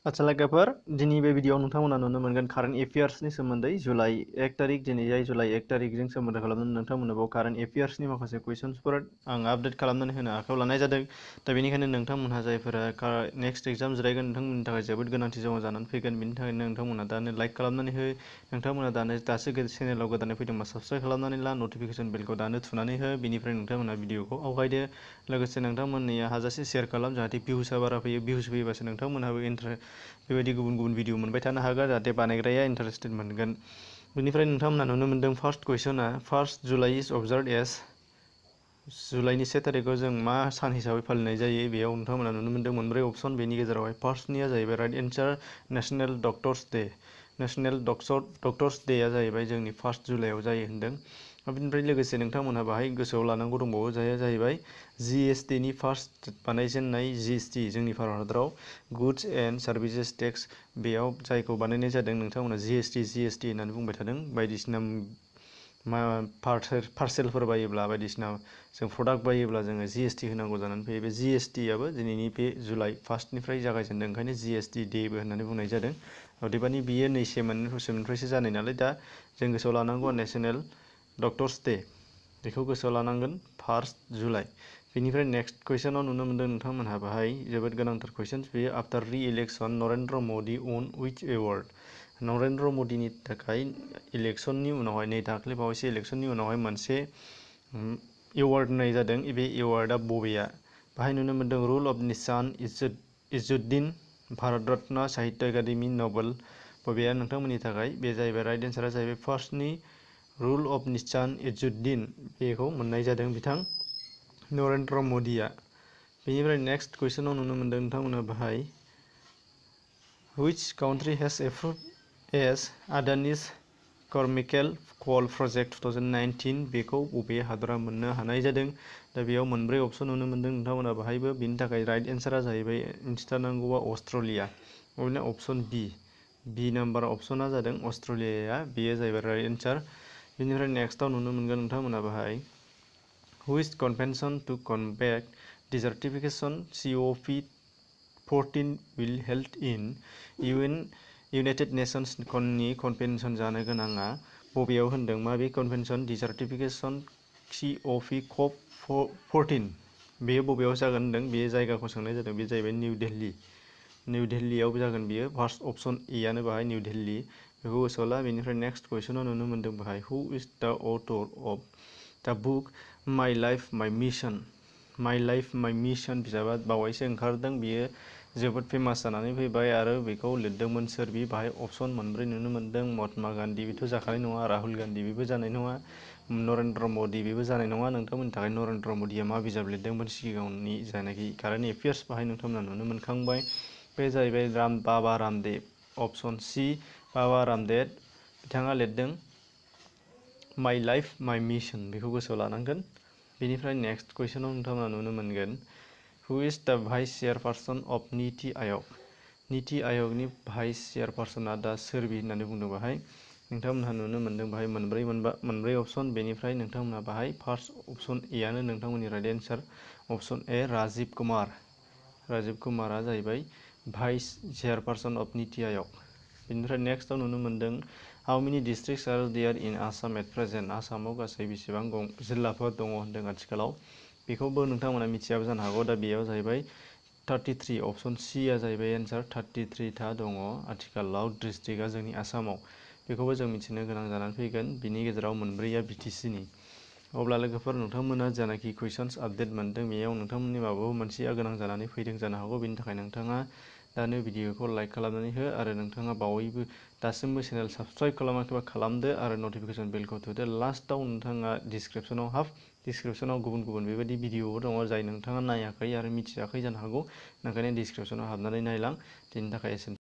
आच्छा लोगोफोर दिनै बे भिडियोआव नोंथांमोना नुनो मोनगोन कारेन्ट एफेयार्सनि सोमोन्दै जुलाइ 1 तारिख दिनै जाय जुलाइ 1 तारिखजों सोमोन्दो खालामनानै नोंथांमोननो बाव कारेन्ट एफेयार्सनि माखासे कुइसन्सफोर आं आपडेट खालामनानै होनो आखायाव लानाय जादों। दा बेनिखायनो नोंथांमोनहा जायफोरा नेक्स्ट एग्जाम जिरायगोन नोंथांमोननि थाखाय जोबोद गोनांथि जानानै फैगोन। बेनि थाखायनो नोंथांमोना दानो लाइक खालामनानै हो, नोंथांमोना दासो चेनेलाव गोदानै फैदोंबा साबस्क्राइब खालामनानै ला, नटिफिकेसन बेलखौ दानो थुनानै हो। बेनिफ्राय नोंथांमोना भिडियोखौ आवगायदो, लोगोसे नोंथांमोननिया हाजासे शेयार खालाम जाहाथे भिउसआ बारा फैयो। भिउस फैयोबासो नोंथांमोनहाबो बेबायदि गुबुन गुबुन भिडियो मोनबाय थानो हागोन, जाहाथे बानायग्राया इन्टारेस्टेड मोनगोन। बेनिफ्राय नोंथांमोना नुनो मोनदों फार्स्ट कुइसना 1 जुलाइ इज अबजार्भड एज जुलाइनि 1 तारिखआव जों मा सान हिसाबै फालिनाय जायो। बेयाव नोंथांमोना नुनो मोनदों मोनब्रै अपसन, बेनि गेजेरावहाय फार्स्टनिया जाहैबाय right answer national doctors day. National doctors डेआ जाहैबाय जोंनि 1 जुलाइआव जायो होन्दों। बेनिफ्राय लोगोसे नोंथांमोनहा बाहाय गोसोआव लानांगौ दंबावो जाहैबाय GST नि फार्स्ट बानायजेननाय GST जोंनि भारत हादराव गुड्स एन्ड सार्भिसेस टेक्स, बेयाव जायखौ बानायनाय जादों नोंथांमोना GST होननानै बुंबाय थादों। बायदिसिना पार्सेलफोर बायोब्ला, बायदिसिना जों प्रडाक्ट बायोब्ला जोङो GST होनांगौ जानानै फैयो। बे GSTआबो दिनैनि बे जुलाइ 1निफ्राय जागायजेनदों, ओंखायनो GST डेबो होननानै बुंनाय जादों। अदेबानि बियो सेप्तेम्बरनिफ्रायसो जानाय नालाय, दा जों गोसोआव लानांगौ नेशनेल डक्टर्स डे, बेखौ गोसोआव लानांगोन 1 जुलाइ। बेनिफ्राय नेक्स्ट कुइसनाव नुनो मोनदों नोंथांमोनहा बाहाय जोबोद गोनांथार कुइसन्स बेयो। After reelection Narendra Modi won which award? Narendra मदिनि थाखाय इलेक्शननि उनावहाय, नै दाख्लै बावैसो इलेक्शननि उनावहाय मोनसे एवार्ड होनाय जादों। बे एवार्डआ बबेया? बाहाय नुनो मोनदों रुल अफ निशान इज्जुद्दीन, भारत रत्न, साहित्य एकाडेमि, नबेल। बबेया नोंथांमोननि थाखाय? बे जाहैबाय राइट एन्सारा जाहैबाय फार्स्टनि रुल अफ निशान इज्जुद्दीन, बेखौ मोननाय जादों बिथां नरेन्द्र मदिया। बेनिफ्राय नेक्स्ट कुइसनाव नुनो मोनदों नोंथांमोना बाहाय which country has approved as Adani's Carmichael coal project 2019? बेखौ बबे हादरा मोननो हानाय जादों? दा बेयाव मोनब्रै अपसन नुनो मोनदों नोंथांमोना बाहायबो। बिनि थाखाय राइट एन्सारा जाहैबाय मिथिथारनांगौआ अस्ट्रेलिया। अब्ला अपसन बी नाम्बार अपसना जादों अस्ट्रेलिया, बेयो जाहैबाय राइट एन्सार। बेनिफ्राय नेक्स्टआव नुनो मोनगोन नोंथांमोना बाहाय which convention to combat desertification COP14 will held in united nations नि कनभेनसन जानो गोनाङा बबेयाव होन्दों? माबे कनभेनसन? डिजार्टिफिकेशन COP14 बेयो बबेयाव जागोन होन्दों? बे जायगाखौ सोंनाय जादों, बे जाहैबाय निउ दिल्ली। निउ दिल्लीयाव जागोन बियो। फार्स्ट अपसन एआनो बाहाय निउ दिल्ली, बेखौ गोसोआव ला। बेनिफ्राय नेक्स्ट कुइसनाव नुनो मोनदों बाहाय हु इज द अथर अफ द बुक माइ लाइफ माइ मिशन? माइ लाइफ माइ मिशन बिजाबा बावैसो ओंखारदों, बियो जोबोद फेमास जानानै फैबाय आरो बेखौ लिरदोंमोन सोर? बि बाहाय अपसन मोनब्रै नुनो मोनदों। महात्मा गान्धी बेथ' जाखानाय नङा, राहुल गान्धी बेबो जानाय नङा, नरेन्द्र मदि बेबो जानाय नङा। नोंथांमोननि थाखाय नरेन्द्र मदिया मा बिजाब लिरदोंमोन सिगाङावनि जायनाखि कारेन्ट एफेयार्स बाहाय नोंथांमोना नुनो मोनखांबाय। बे जाहैबाय बाबा रामदेव। अपसन सी बाबा रामदेव बिथाङा लिरदों माइ लाइफ माइ मिशन, बेखौ गोसोआव लानांगोन। बेनिफ्राय नेक्स्ट कुइसनाव नोंथांमोना नुनो मोनगोन हु इज द भाइस चेयारपारसन अफ नीति आयोग? नीति आयगनि भाइस चेयारपारसना दा सोर होननानै बुंदों बाहाय? नोंथांमोनहा नुनो मोनदों बाहाय मोनब्रै अपसन। बेनिफ्राय नोंथांमोनहा बाहाय फार्स्ट अपसन एआनो नोंथांमोननि right answer. Option A Rajiv Kumar. Rajiv कुमारा जाहैबाय भाइस चेयारपारसन अफ नीति आयोग। बेनिफ्राय नेक्स्टआव नुनो मोनदों how many districts are there in Assam at present? आसामाव गासै बेसेबां जिल्लाफोर दङ होन्दों आथिखालाव? बेखौबो नोंथांमोना मिथियाबो जानो हागौ। दा बेयाव जाहैबाय 33। अपसन सीआ जाहैबाय एन्सार। 33 था दङ आथिखालाव डिस्ट्रिक्टआ जोंनि आसामाव, बेखौबो जों मिथिनो गोनां जानानै फैगोन। बिनि गेजेराव मोनब्रैया BTC नि। अब्ला लोगोफोर नोंथांमोना जानाखि कुइसन्स आपडेट मोनदों, बेयाव नोंथांमोननि माबाबो मोनसेया गोनां जानानै फैदों जानो हागौ। बेनि थाखाय नोंथाङा दानो भिडियोखौ लाइक खालामनानै हो आरो नोंथाङा बावैबो दासिमबो चेनेल साबस्क्राइब खालामाखैबा खालामदो आरो नटिफिकेसन बेलखौ थुदो। लास्टआव नोंथाङा डिसक्रिपसनाव गुबुन गुबुन बेबायदि भिडिय'बो दङ जाय नोंथाङा नायाखै आरो मिथियाखै जानो हागौ, ओंखायनो डिसक्रिपसनाव हाबनानै नायलां। दिनैनि थाखाय एसेनोसै।